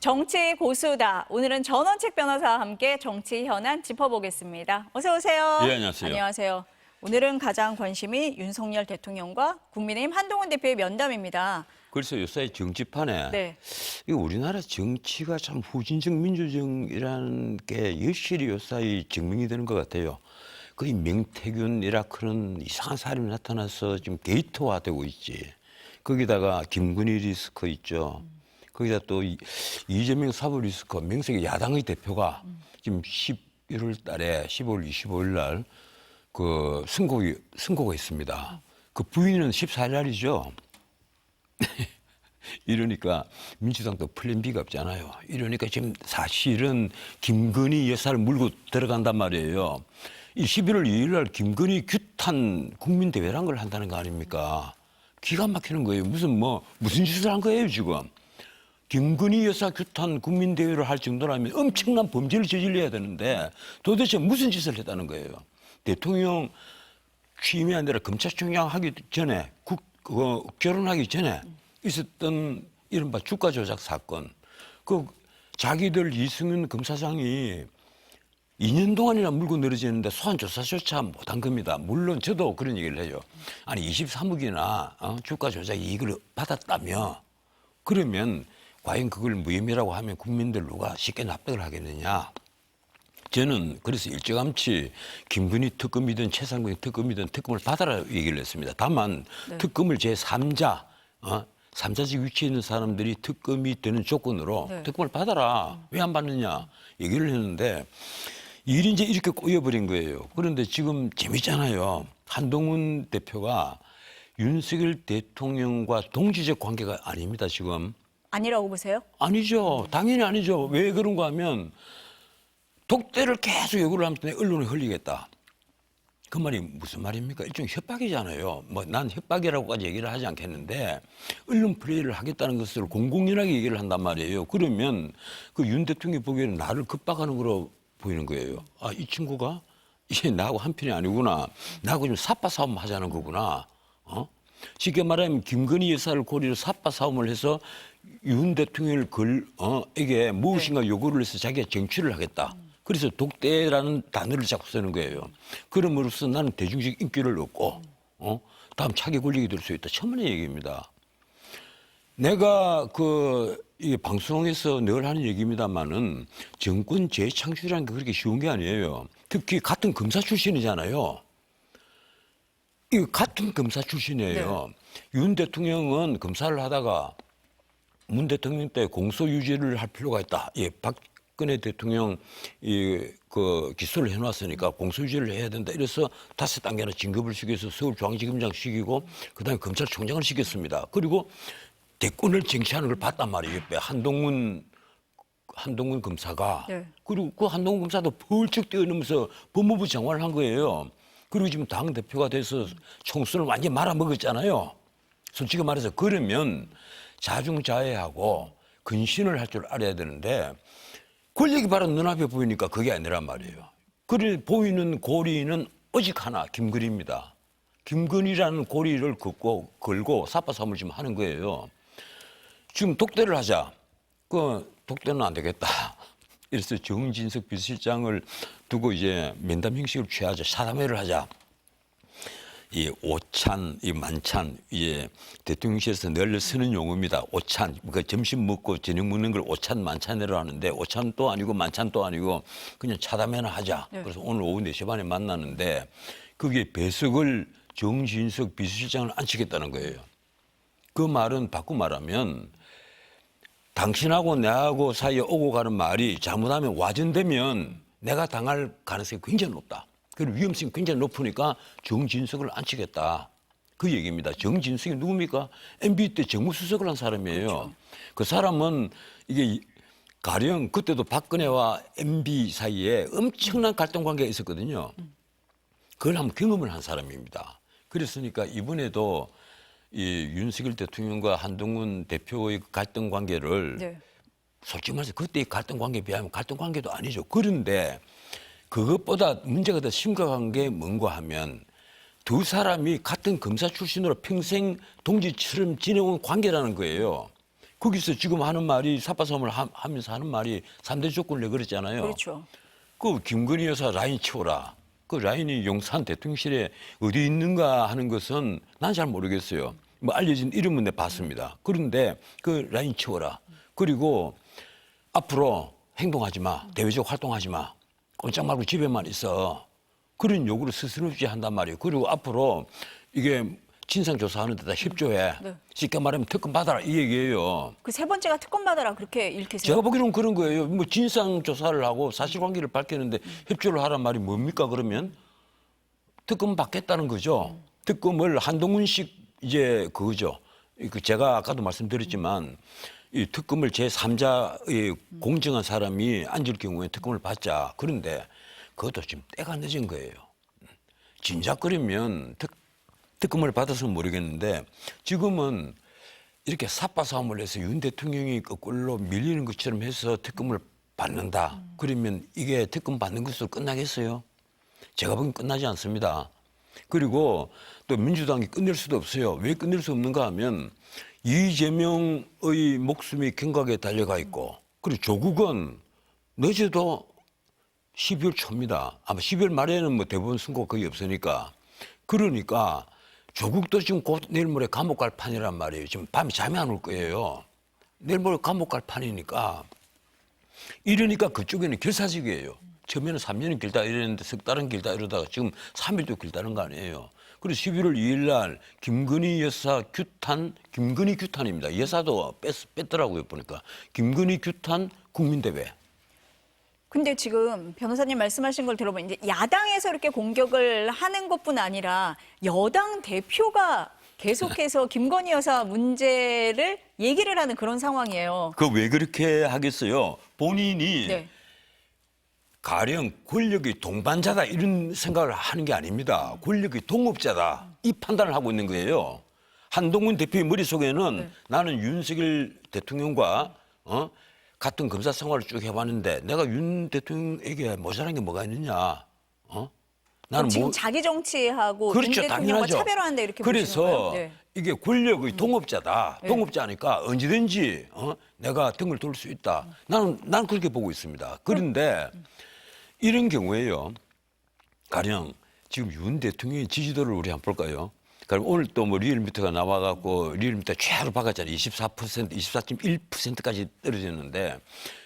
정치 고수다. 오늘은 전원책 변호사와 함께 정치 현안 짚어보겠습니다. 어서 오세요. 예, 안녕하세요. 안녕하세요. 오늘은 가장 관심이 윤석열 대통령과 국민의힘 한동훈 대표의 면담입니다. 그래서 요새 정치판에 네. 이 우리나라 정치가 참 후진적 민주정이라는 게 여실히 요새 증명이 되는 것 같아요. 거의 명태균이라 그런 이상한 사람이 나타나서 지금 데이터화되고 있지. 거기다가 김건희 리스크 있죠. 거기다 또 이재명 사법 리스크, 명색의 야당의 대표가 지금 11월 달에 15일, 25일 날 그 선고가 있습니다. 그 부인은 14일 날이죠. 이러니까 민주당도 플랜 B가 없잖아요. 이러니까 지금 사실은 김건희 여사를 물고 들어간단 말이에요. 이 11월 2일 날 김건희 규탄 국민대회란 걸 한다는 거 아닙니까? 기가 막히는 거예요. 무슨 짓을 한 거예요, 지금. 김건희 여사 규탄 국민대회를 할 정도라면 엄청난 범죄를 저질러야 되는데 도대체 무슨 짓을 했다는 거예요. 대통령 취임이 아니라 검찰총장 하기 전에 결혼하기 전에 있었던 이른바 주가 조작 사건. 그 자기들 이승윤 검사장이 2년 동안이나 물고 늘어지는데 소환 조사조차 못한 겁니다. 물론 저도 그런 얘기를 해요. 아니 23억이나 주가 조작 이익을 받았다며 그러면 과연 그걸 무혐의라고 하면 국민들 누가 쉽게 납득을 하겠느냐. 저는 그래서 일찌감치 김건희 특검이든 최상병 특검이든 특검을 받아라 얘기를 했습니다. 다만 네. 특검을 제3자, 3자직 위치에 있는 사람들이 특검이 되는 조건으로 네. 특검을 받아라. 왜 안 받느냐 얘기를 했는데 일이 이제 이렇게 꼬여버린 거예요. 그런데 지금 재밌잖아요. 한동훈 대표가 윤석열 대통령과 동지적 관계가 아닙니다, 지금. 아니라고 보세요? 아니죠. 당연히 아니죠. 왜 그런가 하면 독대를 계속 요구를 하면서 언론에 흘리겠다. 그 말이 무슨 말입니까? 일종의 협박이잖아요. 난 협박이라고까지 얘기를 하지 않겠는데 언론 플레이를 하겠다는 것을 공공연하게 얘기를 한단 말이에요. 그러면 그 윤 대통령이 보기에는 나를 급박하는 거로 보이는 거예요. 아, 이 친구가 이게 나하고 한편이 아니구나. 나하고 좀 삿바싸움 하자는 거구나. 쉽게 말하면 김건희 여사를 고리로 삿바싸움을 해서 윤 대통령을 에게 무엇인가 요구를 해서 자기가 쟁취를 하겠다. 그래서 독대라는 단어를 자꾸 쓰는 거예요. 그럼으로써 나는 대중적 인기를 얻고 다음 차기 권력이 될 수 있다. 천만의 얘기입니다. 내가 이 방송에서 늘 하는 얘기입니다만은 정권 재창출이라는 게 그렇게 쉬운 게 아니에요. 특히 같은 검사 출신이잖아요. 이 같은 검사 출신이에요. 네. 윤 대통령은 검사를 하다가 문 대통령 때 공소 유지를 할 필요가 있다. 예, 박근혜 대통령 기소를 해놨으니까 공소 유지를 해야 된다. 이래서 5단계나 진급을 시켜서 서울중앙지검장 시키고 그다음에 검찰총장을 시켰습니다. 그리고 대권을 쟁취하는 걸 봤단 말이에요. 한동훈 검사가. 네. 그리고 그 한동훈 검사도 벌쩍 뛰어넘어서 법무부 장관을 한 거예요. 그리고 지금 당대표가 돼서 총선을 완전히 말아먹었잖아요. 솔직히 말해서 그러면 자중자애하고 근신을 할 줄 알아야 되는데 권력이 바로 눈앞에 보이니까 그게 아니란 말이에요. 그래 보이는 고리는 오직 하나, 김건희입니다. 김건희라는 고리를 걸고 삿바싸움을 지금 하는 거예요. 지금 독대를 하자. 독대는 안 되겠다. 이래서 정진석 비서실장을 두고 이제 면담 형식을 취하자. 사담회를 하자. 이 오찬, 이 만찬, 이제 대통령실에서 늘 쓰는 용어입니다. 오찬, 그러니까 점심 먹고 저녁 먹는 걸 오찬 만찬이라고 하는데 오찬도 아니고 만찬도 아니고 그냥 차담회나 하자. 네. 그래서 오늘 오후 4시 반에 만나는데 그게 배석을 정진석 비서실장을 앉히겠다는 거예요. 그 말은 바꿔 말하면 당신하고 내하고 사이에 오고 가는 말이 잘못하면 와전되면 내가 당할 가능성이 굉장히 높다. 그리고 위험성이 굉장히 높으니까 정진석을 앉히겠다. 그 얘기입니다. 정진석이 누굽니까? MB 때 정무수석을 한 사람이에요. 그렇죠. 그 사람은 이게 가령 그때도 박근혜와 MB 사이에 엄청난 갈등 관계가 있었거든요. 그걸 한번 경험을 한 사람입니다. 그랬으니까 이번에도 이 윤석열 대통령과 한동훈 대표의 갈등 관계를 네. 솔직히 말해서 그때의 갈등 관계에 비하면 갈등 관계도 아니죠. 그런데 그것보다 문제가 더 심각한 게 뭔가 하면 두 사람이 같은 검사 출신으로 평생 동지처럼 지내온 관계라는 거예요. 거기서 지금 하는 말이 삿바싸움을 하면서 하는 말이 3대 조건을 내걸었잖아요. 그렇죠. 그 김건희 여사 라인 치워라. 그 라인이 용산 대통령실에 어디 있는가 하는 것은 난 잘 모르겠어요. 뭐 알려진 이름은 내 봤습니다. 그런데 그 라인 치워라. 그리고 앞으로 행동하지 마. 대외적 활동하지 마. 꼼짝 말고 집에만 있어. 그런 요구를 스스럼없이 한단 말이에요. 그리고 앞으로 이게 진상조사하는 데다 협조해. 네. 쉽게 말하면 특검 받아라 이 얘기예요. 그 세 번째가 특검 받아라 그렇게 읽히세요? 제가 보기로는 그런 거예요. 뭐 진상조사를 하고 사실관계를 밝히는데 협조를 하란 말이 뭡니까 그러면? 특검 받겠다는 거죠. 특검을 한동훈식 이제 그거죠. 제가 아까도 말씀드렸지만 이 특검을 제3자의 공정한 사람이 앉을 경우에 특검을 받자. 그런데 그것도 지금 때가 늦은 거예요. 진작거리면 특검을 받아서 모르겠는데 지금은 이렇게 삿바싸움을 해서 윤 대통령이 거꾸로 밀리는 것처럼 해서 특검을 받는다. 그러면 이게 특검 받는 것으로 끝나겠어요? 제가 보기엔 끝나지 않습니다. 그리고 또 민주당이 끝낼 수도 없어요. 왜 끝낼 수 없는가 하면 이재명의 목숨이 경각에 달려가 있고 그리고 조국은 늦어도 12월 초입니다. 아마 12월 말에는 뭐 대법원 선고 거의 없으니까. 그러니까 조국도 지금 곧 내일 모레 감옥 갈 판이란 말이에요. 지금 밤에 잠이 안 올 거예요. 내일 모레 감옥 갈 판이니까. 이러니까 그쪽에는 결사직이에요. 처음에는 3년은 길다 이랬는데 석 달은 길다 이러다가 지금 3일도 길다는 거 아니에요. 그래서 11월 2일 날 김건희 여사 규탄, 김건희 규탄입니다. 여사도 뺐더라고요 보니까. 김건희 규탄 국민대회. 근데 지금 변호사님 말씀하신 걸 들어보면 이제 야당에서 이렇게 공격을 하는 것뿐 아니라 여당 대표가 계속해서 김건희 여사 문제를 얘기를 하는 그런 상황이에요. 그 왜 그렇게 하겠어요? 본인이 네. 가령 권력의 동반자다 이런 생각을 하는 게 아닙니다. 권력의 동업자다 이 판단을 하고 있는 거예요. 한동훈 대표의 머릿속에는 네. 나는 윤석열 대통령과 같은 검사 생활을 쭉 해봤는데 내가 윤 대통령에게 모자란 게 뭐가 있느냐. 나는 지금 자기 정치하고 그렇죠, 윤 대통령과 당연하죠. 차별화한다 이렇게 보시는 그래서 거예요? 네. 이게 권력의 동업자다. 네. 동업자니까 언제든지 내가 등을 돌릴 수 있다. 나는 그렇게 보고 있습니다. 그런데 이런 경우에요. 가령 지금 윤 대통령의 지지도를 우리 한번 볼까요? 그럼 오늘 또 뭐 리얼미터가 나와갖고 리얼미터 최하로 박았잖아요. 24%, 24.1%까지 떨어졌는데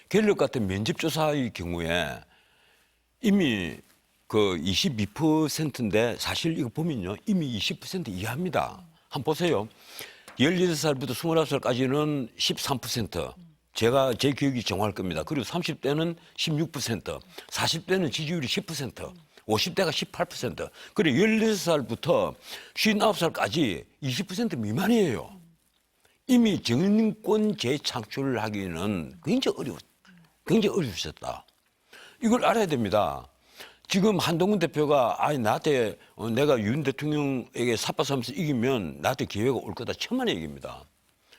갤럽 같은 면접조사의 경우에 이미 그 22%인데 사실 이거 보면요. 이미 20% 이하입니다. 한번 보세요. 16살부터 29살까지는 13%. 제가 제 기억이 정확할 겁니다. 그리고 30대는 16%, 40대는 지지율이 10%, 50대가 18%. 그리고 16살부터 59살까지 20% 미만이에요. 이미 정권 재창출을 하기는 굉장히 어려우셨다. 이걸 알아야 됩니다. 지금 한동훈 대표가 나한테 내가 윤 대통령에게 삿바싸면서 이기면 나한테 기회가 올 거다. 천만의 얘기입니다.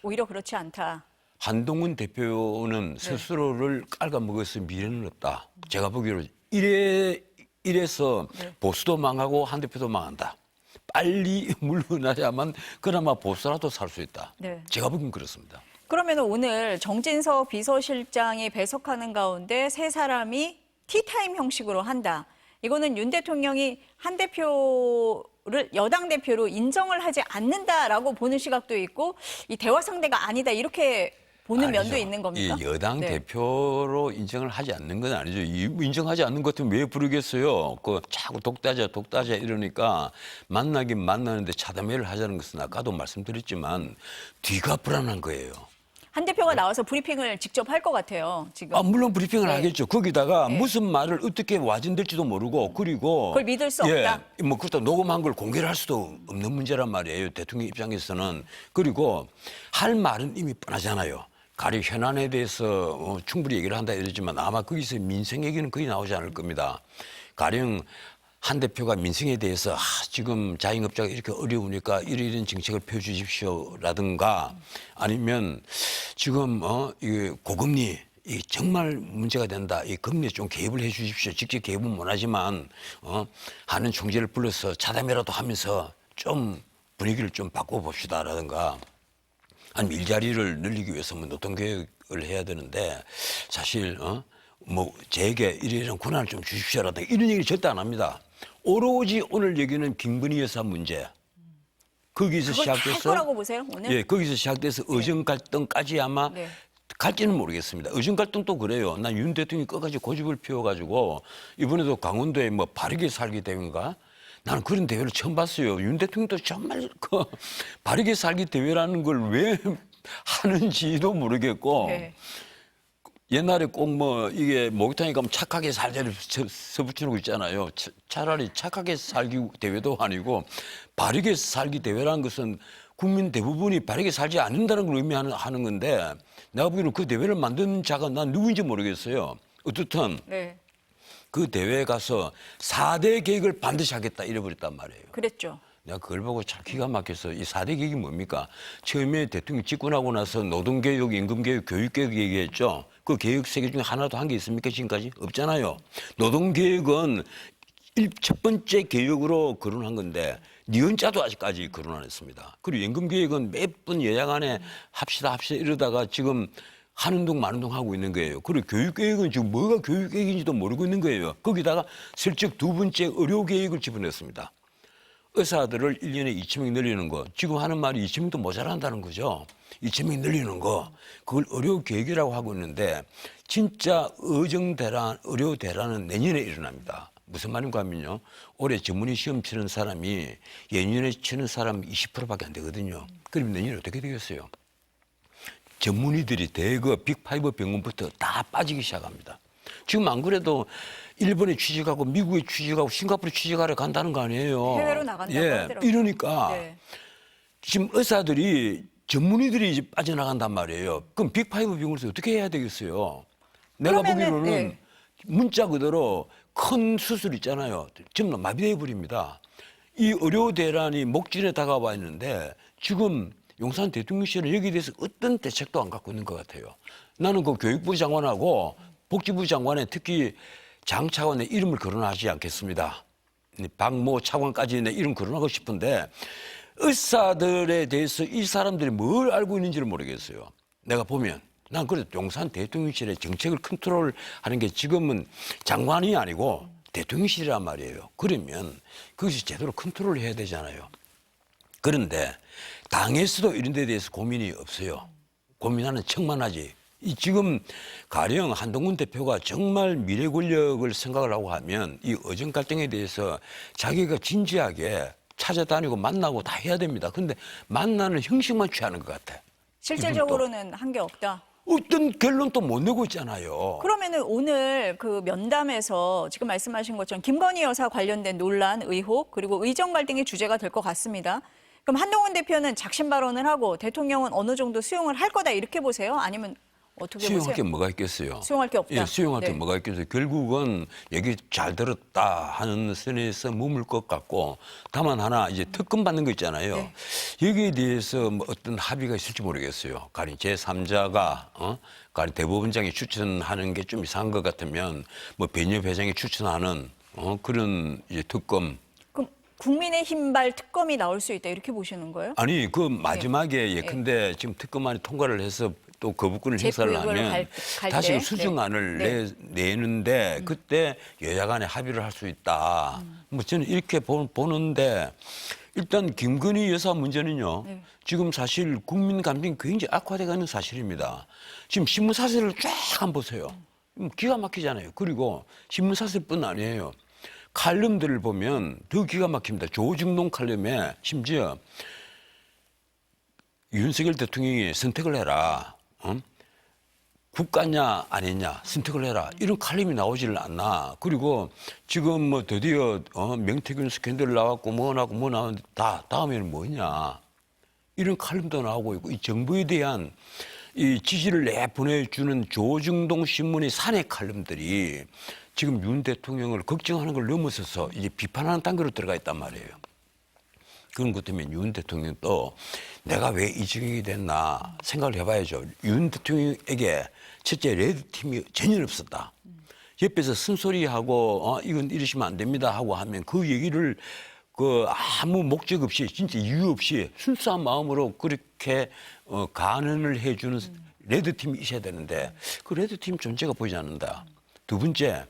오히려 그렇지 않다. 한동훈 대표는 스스로를 깔아먹어서 미래는 없다. 제가 보기로 이래서 보수도 망하고 한 대표도 망한다. 빨리 물러나야만 그나마 보수라도 살 수 있다. 네. 제가 보기엔 그렇습니다. 그러면 오늘 정진석 비서실장이 배석하는 가운데 세 사람이 티타임 형식으로 한다. 이거는 윤 대통령이 한 대표를 여당 대표로 인정을 하지 않는다라고 보는 시각도 있고 이 대화 상대가 아니다 이렇게 보는 아니죠. 면도 있는 겁니까? 이 여당 네. 대표로 인정을 하지 않는 건 아니죠. 인정하지 않는 것 같으면 왜 부르겠어요. 자꾸 독다자 이러니까 만나긴 만나는데 차단회를 하자는 것은 아까도 말씀드렸지만 뒤가 불안한 거예요. 한 대표가 나와서 브리핑을 직접 할 것 같아요. 지금. 물론 브리핑을 네. 하겠죠. 거기다가 네. 무슨 말을 어떻게 와전될지도 모르고 그리고 그걸 믿을 수 없다? 뭐 그렇다고 녹음한 걸 공개를 할 수도 없는 문제란 말이에요. 대통령 입장에서는. 그리고 할 말은 이미 뻔하잖아요. 가령 현안에 대해서 충분히 얘기를 한다 이러지만 아마 거기서 민생 얘기는 거의 나오지 않을 겁니다. 가령 한 대표가 민생에 대해서 지금 자영업자가 이렇게 어려우니까 이런 정책을 펴주십시오라든가 아니면 지금 이 고금리 이 정말 문제가 된다. 이 금리에 좀 개입을 해 주십시오. 직접 개입은 못하지만 하는 총재를 불러서 차담이라도 하면서 좀 분위기를 좀 바꿔봅시다라든가 아니면 일자리를 늘리기 위해서 뭐 노동개혁을 해야 되는데 사실 뭐 제게 이런 권한을 좀 주십시오라든가 이런 얘기를 절대 안 합니다. 오로지 오늘 얘기는 김건희 여사 문제. 거기서 그걸 다 할 시작돼서 거라고 보세요, 오늘? 예, 거기서 시작돼서 의정 갈등까지 아마 네. 갈지는 모르겠습니다. 의정 갈등도 그래요. 난 윤 대통령이 끝까지 고집을 피워가지고 이번에도 강원도에 뭐 바르게 살기 대회인가? 나는 그런 대회를 처음 봤어요. 윤 대통령도 정말 그 바르게 살기 대회라는 걸 왜 하는지도 모르겠고 네. 옛날에 꼭 뭐 이게 목욕탕에 가면 착하게 살자를 써붙이는 거 있잖아요. 차라리 착하게 살기 대회도 아니고 바르게 살기 대회라는 것은 국민 대부분이 바르게 살지 않는다는 걸 의미하는 건데 내가 보기에는 그 대회를 만든 자가 난 누구인지 모르겠어요. 어떻든 네. 그 대회에 가서 4대 계획을 반드시 하겠다 이래버렸단 말이에요. 그랬죠. 내가 그걸 보고 참 기가 막혀서 이 4대 계획이 뭡니까? 처음에 대통령 집권하고 나서 노동개혁, 임금개혁, 교육개혁 얘기했죠. 그 계획 3개 중에 하나도 한 게 있습니까? 지금까지? 없잖아요. 노동개혁은 첫 번째 개혁으로 거론한 건데 니은자도 아직까지 거론 안 했습니다. 그리고 임금개혁은 몇 번 여야 간에 합시다 이러다가 지금 하는 동 마는 동 하고 있는 거예요. 그리고 교육개혁은 지금 뭐가 교육개혁인지도 모르고 있는 거예요. 거기다가 슬쩍 두 번째 의료개혁을 집어넣습니다. 의사들을 1년에 2,000명 늘리는 거. 지금 하는 말이 2,000명도 모자란다는 거죠. 2,000명 늘리는 거. 그걸 의료계획이라고 하고 있는데 진짜 의료대란은 내년에 일어납니다. 무슨 말인가 하면요. 올해 전문의 시험 치는 사람이 예년에 치는 사람 20%밖에 안 되거든요. 그러면 내년에 어떻게 되겠어요? 전문의들이 대거 빅5 병원부터 다 빠지기 시작합니다. 지금 안 그래도 일본에 취직하고 미국에 취직하고 싱가포르에 취직하러 간다는 거 아니에요. 해외로 나간다고 하더라고요. 이러니까 네. 지금 의사들이 전문의들이 이제 빠져나간단 말이에요. 그럼 빅5 병원에서 어떻게 해야 되겠어요? 내가 그러면은, 보기로는 네. 문자 그대로 큰 수술 있잖아요. 전부 다 마비돼 버립니다. 이 의료 대란이 목전에 다가와 있는데 지금 용산 대통령실은 여기에 대해서 어떤 대책도 안 갖고 있는 것 같아요. 나는 그 교육부 장관하고 복지부 장관에 특히 장 차관의 이름을 거론하지 않겠습니다. 박모 차관까지 내 이름 거론하고 싶은데 의사들에 대해서 이 사람들이 뭘 알고 있는지를 모르겠어요. 내가 보면 난 그래도 용산 대통령실의 정책을 컨트롤하는 게 지금은 장관이 아니고 대통령실이란 말이에요. 그러면 그것이 제대로 컨트롤을 해야 되잖아요. 그런데 당에서도 이런 데 대해서 고민이 없어요. 고민하는 척만 하지. 지금 가령 한동훈 대표가 정말 미래 권력을 생각을 하고 하면 이 의정 갈등에 대해서 자기가 진지하게 찾아다니고 만나고 다 해야 됩니다. 근데 만나는 형식만 취하는 것 같아. 실질적으로는 한 게 없다. 어떤 결론도 못 내고 있잖아요. 그러면은 오늘 그 면담에서 지금 말씀하신 것처럼 김건희 여사 관련된 논란, 의혹, 그리고 의정 갈등의 주제가 될 것 같습니다. 그럼 한동훈 대표는 작심 발언을 하고 대통령은 어느 정도 수용을 할 거다 이렇게 보세요? 아니면 어떻게 수용할 보세요? 게 뭐가 있겠어요? 수용할 게 없다. 예, 수용할 게 네. 뭐가 있겠어요? 결국은 얘기 잘 들었다 하는 선에서 머물 것 같고 다만 하나 이제 특검 받는 거 있잖아요. 네. 여기에 대해서 뭐 어떤 합의가 있을지 모르겠어요. 가령 제3자가 가령 대법원장이 추천하는 게 좀 이상한 것 같으면 뭐 배녀 회장이 추천하는 그런 이제 특검. 그럼 국민의힘발 특검이 나올 수 있다 이렇게 보시는 거예요? 아니 그 마지막에 예컨대 지금 특검안이 통과를 해서 또 거부권을 행사를 재구역을 하면 갈 다시 때? 수정안을 네. 내는데 그때 여야 간에 합의를 할 수 있다. 뭐 저는 이렇게 보는데 일단 김건희 여사 문제는요. 네. 지금 사실 국민 감정이 굉장히 악화되고 있는 사실입니다. 지금 신문 사설을 쫙 한번 보세요. 기가 막히잖아요. 그리고 신문 사설뿐 아니에요. 칼럼들을 보면 더 기가 막힙니다. 조중동 칼럼에 심지어 윤석열 대통령이 선택을 해라. 국가냐 아니냐 선택을 해라. 이런 칼럼이 나오지를 않나. 그리고 지금 뭐 드디어 명태균 스캔들 나왔고 뭐 나고 뭐 나왔는데 다음에는 뭐냐. 이런 칼럼도 나오고 있고 이 정부에 대한 이 지지를 내보내주는 조중동 신문의 사내 칼럼들이 지금 윤 대통령을 걱정하는 걸 넘어서서 이제 비판하는 단계로 들어가 있단 말이에요. 그런 것 때문에 윤 대통령도 내가 왜 이 지경이 됐나 생각을 해봐야죠. 윤 대통령에게 첫째 레드팀이 전혀 없었다. 옆에서 쓴소리하고 이건 이러시면 안 됩니다 하고 하면 그 얘기를 그 아무 목적 없이 진짜 이유 없이 순수한 마음으로 그렇게 간언을 해주는 레드팀이 있어야 되는데 그 레드팀 존재가 보이지 않는다. 두 번째,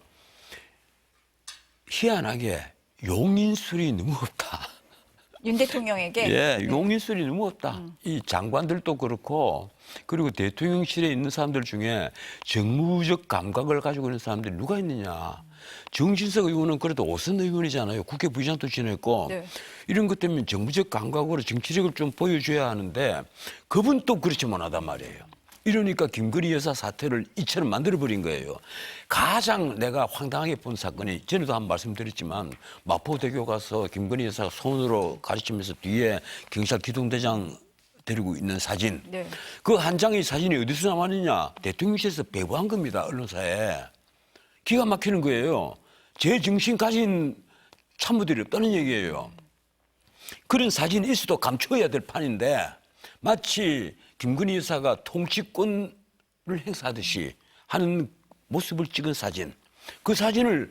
희한하게 용인술이 너무 없다. 윤 대통령에게 예, 용인술이 너무 없다. 이 장관들도 그렇고 그리고 대통령실에 있는 사람들 중에 정무적 감각을 가지고 있는 사람들이 누가 있느냐. 정진석 의원은 그래도 오선 의원이잖아요. 국회 부의장도 지냈고 네. 이런 것 때문에 정무적 감각으로 정치력을 좀 보여줘야 하는데 그분 또 그렇지 못하단 말이에요. 이러니까 김건희 여사 사태를 이처럼 만들어버린 거예요. 가장 내가 황당하게 본 사건이 전에도 한 말씀드렸지만 마포대교 가서 김건희 여사가 손으로 가르치면서 뒤에 경찰 기동대장 데리고 있는 사진. 네. 그 한 장의 사진이 어디서 나왔느냐. 대통령실에서 배부한 겁니다. 언론사에. 기가 막히는 거예요. 제 정신 가진 참모들이 없다는 얘기예요. 그런 사진이 있어도 감춰야 될 판인데 마치 김건희 여사가 통치권을 행사하듯이 하는 모습을 찍은 사진. 그 사진을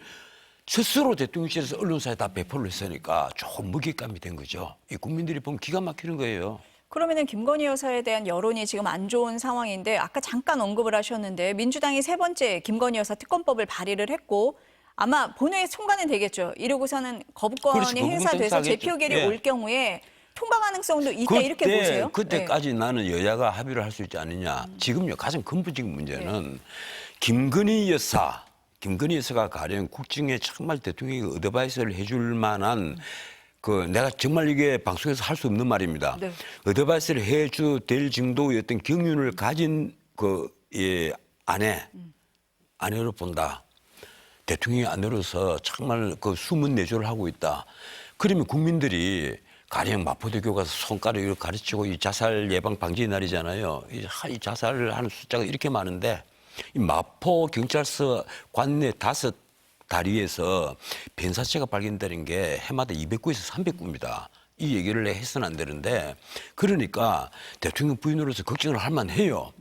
스스로 대통령실에서 언론사에 다 배포를 했으니까 조금 먹잇감이 된 거죠. 이 국민들이 보면 기가 막히는 거예요. 그러면은 김건희 여사에 대한 여론이 지금 안 좋은 상황인데 아까 잠깐 언급을 하셨는데 민주당이 세 번째 김건희 여사 특검법을 발의를 했고 아마 본회의에 통과는 되겠죠. 이러고서는 거부권이 그렇지, 거부권 행사돼서 행사하겠죠. 재표결이 예. 올 경우에 통과 가능성도 있다 이렇게 보세요. 그때까지 나는 여야가 합의를 할 수 있지 않느냐. 지금요 가장 근본적인 문제는 김건희 여사가 가령 국정에 정말 대통령이 어드바이스를 해줄 만한 그 내가 정말 이게 방송에서 할 수 없는 말입니다. 네. 어드바이스를 해주 될 정도의 어떤 경륜을 가진 아내로 본다. 대통령이 아내로서 정말 그 숨은 내조를 하고 있다. 그러면 국민들이 가령 마포대교 가서 손가락으로 가르치고 이 자살 예방 방지 날이잖아요. 이 자살을 하는 숫자가 이렇게 많은데 이 마포 경찰서 관내 5다리에서 변사체가 발견되는 게 해마다 200구에서 300구입니다. 이 얘기를 해서는 안 되는데 그러니까 대통령 부인으로서 걱정을 할 만해요.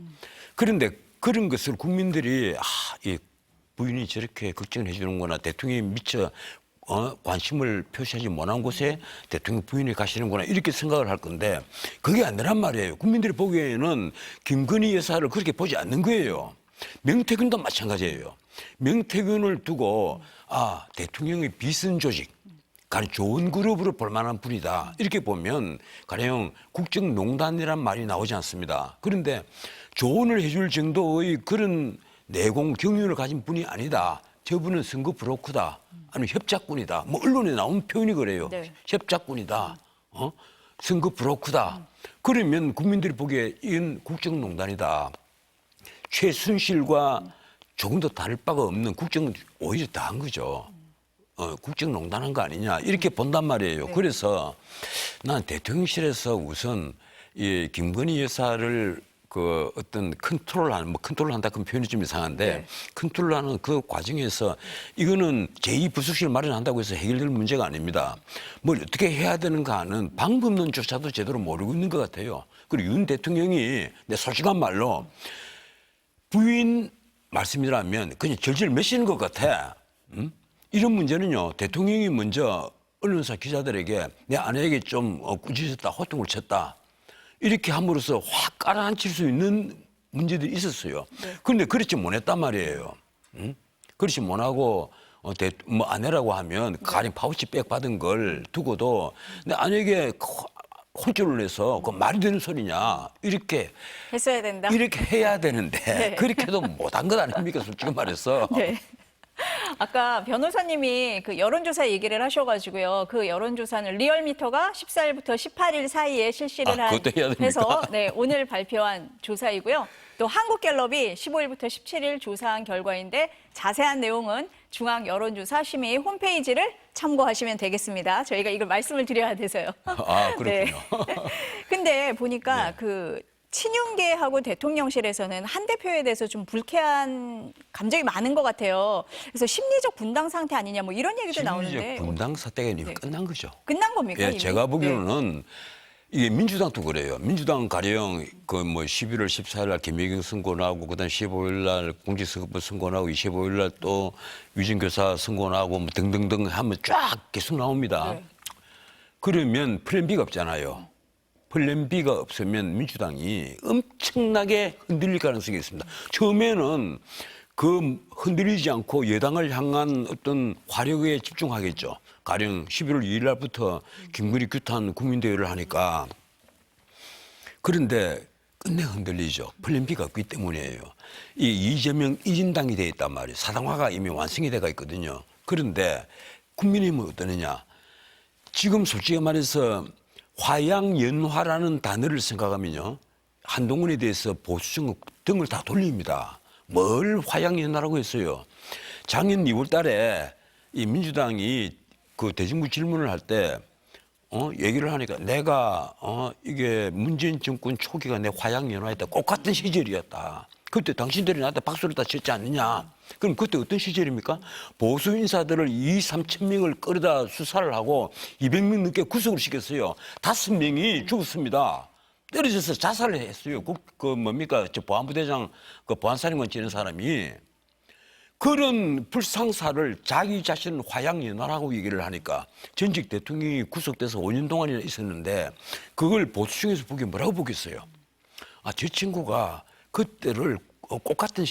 그런데 그런 것을 국민들이 이 부인이 저렇게 걱정을 해 주는구나. 대통령이 미처 관심을 표시하지 못한 곳에 대통령 부인이 가시는구나. 이렇게 생각을 할 건데 그게 아니란 말이에요. 국민들이 보기에는 김건희 여사를 그렇게 보지 않는 거예요. 명태균도 마찬가지예요. 명태균을 두고 대통령의 비선 조직, 가령 좋은 그룹으로 볼 만한 분이다. 이렇게 보면 가령 국정농단이란 말이 나오지 않습니다. 그런데 조언을 해줄 정도의 그런 내공 경륜을 가진 분이 아니다. 저분은 선거 브로커다. 아니면 협작꾼이다. 뭐 언론에 나온 표현이 그래요. 네. 협작꾼이다. 선거 브로커다. 그러면 국민들이 보기에 이건 국정농단이다. 최순실과 조금 더 다를 바가 없는 국정 오히려 다 한 거죠. 국정농단한 거 아니냐 이렇게 본단 말이에요. 네. 그래서 난 대통령실에서 우선 이 김건희 여사를 그 어떤 컨트롤한다 그런 표현이 좀 이상한데 네. 컨트롤하는 그 과정에서 이거는 제2부속실 마련한다고 해서 해결될 문제가 아닙니다. 뭘 어떻게 해야 되는가 하는 방법론조차도 제대로 모르고 있는 것 같아요. 그리고 윤 대통령이 내 솔직한 말로 부인 말씀이라면 그냥 절절 매시는 것 같아. 이런 문제는요. 대통령이 먼저 언론사 기자들에게 내 아내에게 좀 꾸짖었다, 호통을 쳤다. 이렇게 함으로써 확 깔아앉힐 수 있는 문제들이 있었어요. 네. 그런데 그렇지 못했단 말이에요. 그렇지 못하고 아내라고 하면 가령 파우치백 받은 걸 두고도 내 아내에게 혼쭐을 내서 그 말이 되는 소리냐 이렇게 했어야 된다. 이렇게 해야 되는데 네. 그렇게도 못한 것 아닙니까 솔직히 말해서. 네. 아까 변호사님이 그 여론조사 얘기를 하셔가지고요. 그 여론조사는 리얼미터가 14일부터 18일 사이에 실시를 그것도 해야 됩니까? 해서 오늘 발표한 조사이고요. 또 한국갤럽이 15일부터 17일 조사한 결과인데 자세한 내용은 중앙여론조사심의 홈페이지를 참고하시면 되겠습니다. 저희가 이걸 말씀을 드려야 돼서요. 그렇군요. 근데 보니까 네. 그 친윤계하고 대통령실에서는 한 대표에 대해서 좀 불쾌한 감정이 많은 것 같아요. 그래서 심리적 분당 상태 아니냐 뭐 이런 얘기도 나오는데 심리적 분당 사태가 이미 네. 끝난 거죠. 끝난 겁니까? 예, 이미? 제가 보기로는 이게 민주당도 그래요. 민주당 가령 그 11월 14일 날 김혜경 선고 나오고 그다음 15일 날 공직선거법 선고 나오고 25일 날 또 위증교사 선고 나오고 뭐 등등등 하면 쫙 계속 나옵니다. 네. 그러면 플랜 B가 없잖아요. 플랜 B가 없으면 민주당이 엄청나게 흔들릴 가능성이 있습니다. 처음에는 그 흔들리지 않고 여당을 향한 어떤 화력에 집중하겠죠. 가령 11월 2일 날부터 김건희 규탄 국민대회를 하니까. 그런데 끝내 흔들리죠. 플랜 B가 없기 때문이에요. 이 이재명 이진당이 돼 있단 말이에요. 사당화가 이미 완성이 돼가 있거든요. 그런데 국민의힘은 어떠느냐. 지금 솔직히 말해서 화양연화라는 단어를 생각하면요. 한동훈에 대해서 보수층 등을 다 돌립니다. 뭘 화양연화라고 했어요. 작년 2월 달에 이 민주당이 그 대정부 질문을 할 때 얘기를 하니까 내가 이게 문재인 정권 초기가 내 화양연화였다. 똑같은 시절이었다. 그때 당신들이 나한테 박수를 다 쳤지 않느냐. 그럼 그때 어떤 시절입니까? 보수 인사들을 3천 명을 끌어다 수사를 하고 200명 넘게 구속을 시켰어요. 5명이 죽었습니다. 떨어져서 자살을 했어요. 저 보안부대장, 그 보안사령관 지낸 사람이. 그런 불상사를 자기 자신은 화양연화라고 얘기를 하니까 전직 대통령이 구속돼서 5년 동안이나 있었는데 그걸 보수층에서 보기 뭐라고 보겠어요? 저 친구가 그때를 똑같은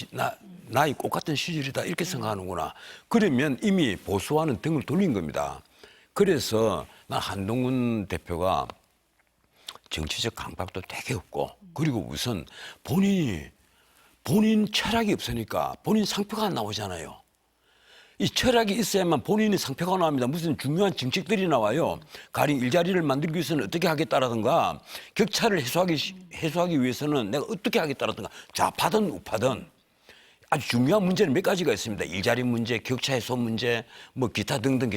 나이 똑같은 시절이다 이렇게 생각하는구나. 그러면 이미 보수와는 등을 돌린 겁니다. 그래서 난 한동훈 대표가 정치적 강박도 되게 없고 그리고 우선 본인 철학이 없으니까 본인 상표가 안 나오잖아요. 이 철학이 있어야만 본인의 상표가 나옵니다. 무슨 중요한 정책들이 나와요. 가령 일자리를 만들기 위해서는 어떻게 하겠다라든가 격차를 해소하기 위해서는 내가 어떻게 하겠다라든가 좌파든 우파든 아주 중요한 문제는 몇 가지가 있습니다. 일자리 문제, 격차 해소 문제, 뭐 기타 등등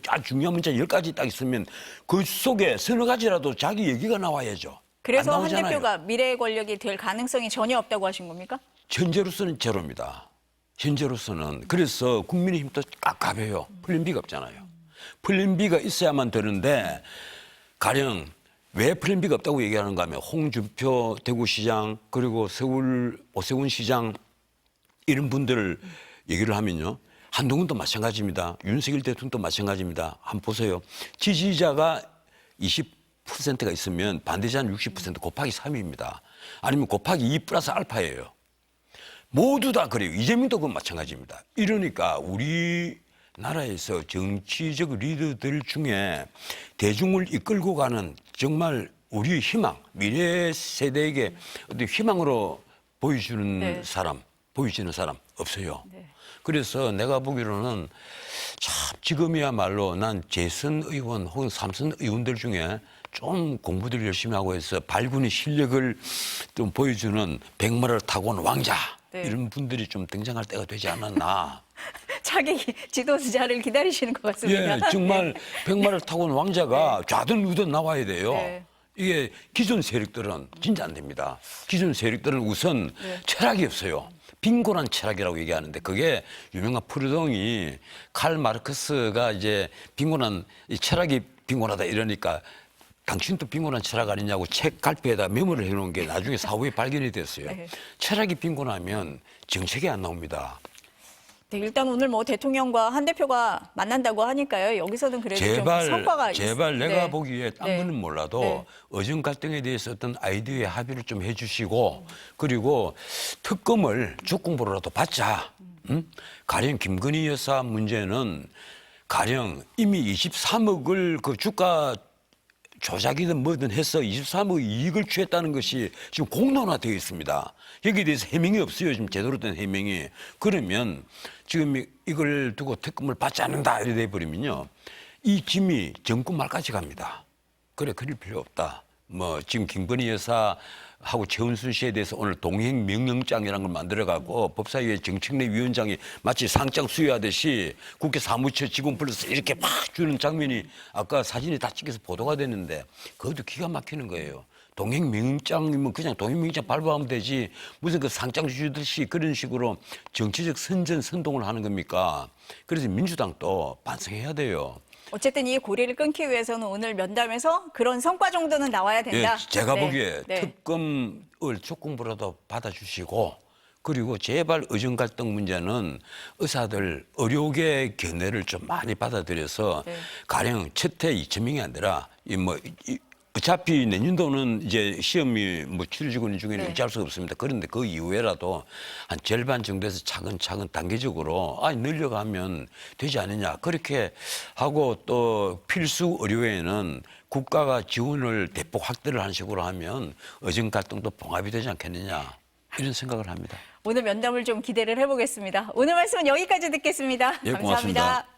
아주 중요한 문제 10가지 딱 있으면 그 속에 서너 가지라도 자기 얘기가 나와야죠. 그래서 한 대표가 미래의 권력이 될 가능성이 전혀 없다고 하신 겁니까? 현재로서는 제로입니다. 현재로서는. 그래서 국민의힘도 깝깝해요. 플랜 B가 없잖아요. 플랜 B가 있어야만 되는데 가령 왜 플랜 B가 없다고 얘기하는가 하면 홍준표 대구시장 그리고 서울 오세훈 시장 이런 분들 얘기를 하면요. 한동훈도 마찬가지입니다. 윤석열 대통령도 마찬가지입니다. 한번 보세요. 지지자가 20%가 있으면 반대자는 60% 곱하기 3입니다. 아니면 곱하기 2 플러스 알파예요. 모두 다 그래요. 이재명도 그건 마찬가지입니다. 이러니까 우리나라에서 정치적 리더들 중에 대중을 이끌고 가는 정말 우리의 희망, 미래 세대에게 어떤 희망으로 보여주는 사람 없어요. 네. 그래서 내가 보기로는 참 지금이야말로 난 재선 의원 혹은 삼선 의원들 중에 좀 공부들 열심히 하고 해서 발군의 실력을 좀 보여주는 백마를 타고 온 왕자 이런 분들이 좀 등장할 때가 되지 않았나. 자기 지도자를 기다리시는 것 같습니다. 예, 정말 백마를 타고 온 왕자가 좌든 우든 나와야 돼요. 네. 이게 기존 세력들은 진짜 안 됩니다. 기존 세력들은 우선 철학이 없어요. 빈곤한 철학이라고 얘기하는데 그게 유명한 프루동이 칼 마르크스가 이제 빈곤한 이 철학이 빈곤하다 이러니까 당신도 빈곤한 철학 아니냐고 책 갈피에다 메모를 해놓은 게 나중에 사후에 발견이 됐어요. 네. 철학이 빈곤하면 정책이 안 나옵니다. 네, 일단 오늘 뭐 대통령과 한 대표가 만난다고 하니까요. 여기서는 그래도 좀 성과가 제발 내가 보기에 딴 거는 몰라도 의정 갈등에 대해서 어떤 아이디어의 합의를 좀 해주시고 그리고 특검을 조건부로라도 받자. 가령 김건희 여사 문제는 가령 이미 23억을 그 주가 조작이든 뭐든 해서 23억 이익을 취했다는 것이 지금 공론화되어 있습니다. 여기에 대해서 해명이 없어요. 지금 제대로 된 해명이. 그러면 지금 이걸 두고 특검을 받지 않는다 이래 돼버리면요. 이 짐이 정권 말까지 갑니다. 그래 그럴 필요 없다. 뭐 지금 김건희 여사하고 최은순 씨에 대해서 오늘 동행 명령장이라는 걸 만들어갖고 법사위의 정책내 위원장이 마치 상장 수여하듯이 국회 사무처 직원 불러서 이렇게 막 주는 장면이 아까 사진이 다 찍혀서 보도가 됐는데 그것도 기가 막히는 거예요. 동행 명령장이면 그냥 동행 명령장 발부하면 되지 무슨 그 상장 주듯이 그런 식으로 정치적 선전 선동을 하는 겁니까? 그래서 민주당도 반성해야 돼요. 어쨌든 이 고리를 끊기 위해서는 오늘 면담에서 그런 성과 정도는 나와야 된다. 예, 제가 보기에 특검을 조건부라도 받아주시고 그리고 제발 의정 갈등 문제는 의사들 의료계 견해를 좀 많이 받아들여서 네. 가령 첫 해 2,000명이 아니라 어차피 내년도는 이제 시험이 치러지고 중에는 네. 일치할 수가 없습니다. 그런데 그 이후에라도 한 절반 정도에서 차근차근 단계적으로 늘려가면 되지 않느냐. 그렇게 하고 또 필수 의료에는 국가가 지원을 대폭 확대를 하는 식으로 하면 의정 갈등도 봉합이 되지 않겠느냐. 이런 생각을 합니다. 오늘 면담을 좀 기대를 해보겠습니다. 오늘 말씀은 여기까지 듣겠습니다. 예, 감사합니다. 고맙습니다.